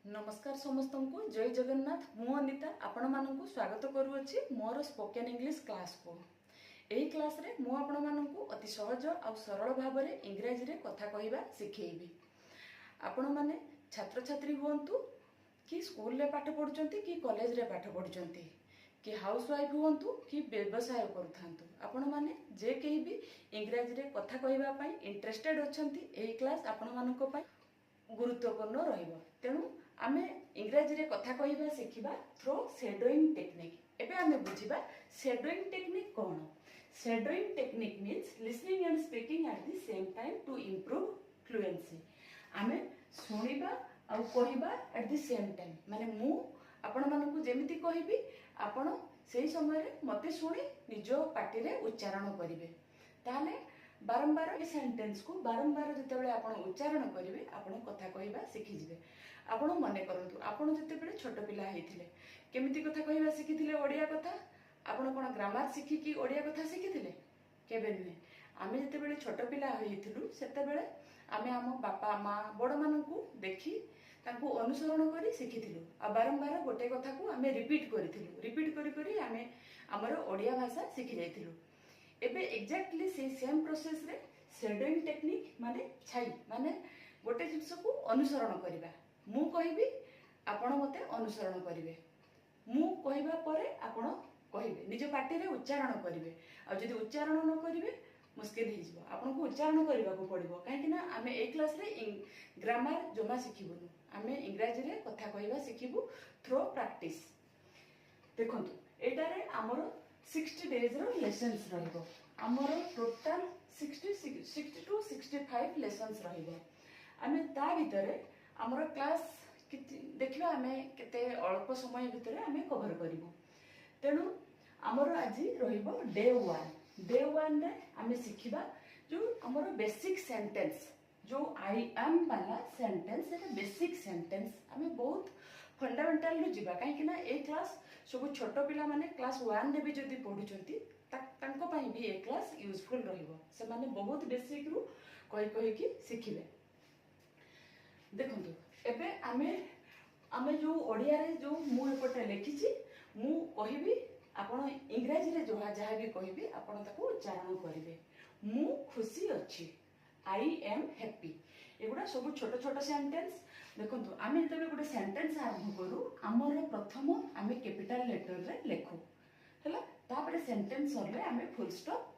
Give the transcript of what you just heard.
नमस्कार समस्त को जय जगन्नाथ मु अनिता आपण मानक स्वागत करुच्ची मोर स्पोकन इंग्लिश क्लास को। यही क्लास रे मु आपण मानक अति सहज और सरल भाव में इंग्राजी रे कथा कहवा शिखेबी। आपण माने छात्र छात्री हुंतु कि स्कूल रे पाठ पढ़ुचंती कि कॉलेज रे पाठ पढ़ुचंती कि हाउस वाइफ हुंतु कि व्यवसाय करूथांतु आपण माने जे केही भी इंग्राजी रे कथा कहवा पई इंटरेस्टेड अछंती एही क्लास आपण मानक पई गुरुत्वपूर्ण रहिबो। तेणु आमे इंग्राजी रे कथा कहवा शिखिबा थ्रो शैडोइंग टेक्निक। एबे आमे बुझिबा शैडोइंग टेक्निक कोन। Shadowing technique means listening and speaking at the same time to improve fluency. आमे सुनिबा आ कहबा एट द सेम टाइम माने मु आपण मानकु जेमिति कहबी आपण सेही समय रे मते सुनी निज पाटी रे उच्चारण करिवे। ताले बारंबार ए सेंटेंस को बारंबार जितेबेले आपण उच्चारण करिवे आपण कथा कहबा शिखि जिवे। आपण मने करंतु आपण जितेबेले छोट पिला हेथिले केमिति कथा कहबा शिखिथिले ओडिया कथा आपण कोन ग्रामर शिखि कि ओडिया कथा शिखिथिले केबे नुहे। आमे जितेबेले छोट पिला हेथिलु सेतेबेले आमे आम बापा माँ बड़ मानकु देखि तांको अनुसरण करी शिखिथिलु आ बारंबार गोटे कथा को आमे रिपीट करी करी आमे हमर ओडिया भाषा शिखि जाइथिलु। एबे एग्जैक्टली से सेम प्रोसेस रे शैडोइंग टेक्निक माने छाई माने गोटे जिंस को अनुसरण करिबा। मु कहबी आपण मते अनुसरण करिवे। मु कहबा परे आपण कहिबे निज पाटी रे उच्चारण करिवे। आ जदि उच्चारण न करिवे मुश्किल हो जिवो। आपन को उच्चारण करबा को पड़िबो काहे ना आमे ए क्लास रे ग्रामर जमा शिखिबुनु। आमे इंग्रजी रे कथा कहबा शिखिबु थ्रो प्रैक्टिस। देखंतु एटा रे हमर 60 डेज रो लेसन्स रहिबो। हमर टोटल 60 टू 65 लेसन्स रहिबो। आमे ता भितरे हमर क्लास देखिबा आमे केते अल्प समय भितरे आमे कवर करिबो। तेनु हमर आज रहिबो डे 1। डे 1 रे आमे शिखिबा जो हमर बेसिक सेंटेंस जो आई एम वाला सेंटेंस एटा बेसिक सेंटेंस आमे बहुत फंडामेंटल नु जिबा काहे कि ना ए क्लास सब छोट पिला माने क्लास 1 रे भी जदी पढुचंती तांको पई भी ए क्लास यूजफुल रहिबो। से माने बहुत बेसिक रु कहि कि शिखिबे। देखंतु एबे आमे जो ओडिया रे जो मु एपटे लिखिछि मु कहिबी आपण इंग्रजी रे जो जहा भी कहिबी आपण ताको उच्चारण करिवे। मु खुशी अछि आई एम हैप्पी। एगुडा सब छोट छोट सेंटेंस। देखंतु आमे जतबे गोटे सेंटेंस आरंभ करू हमर प्रथम आमे कैपिटल लेटर रे लेखु हला तापरे सेंटेंस सरले आमे फुल स्टॉप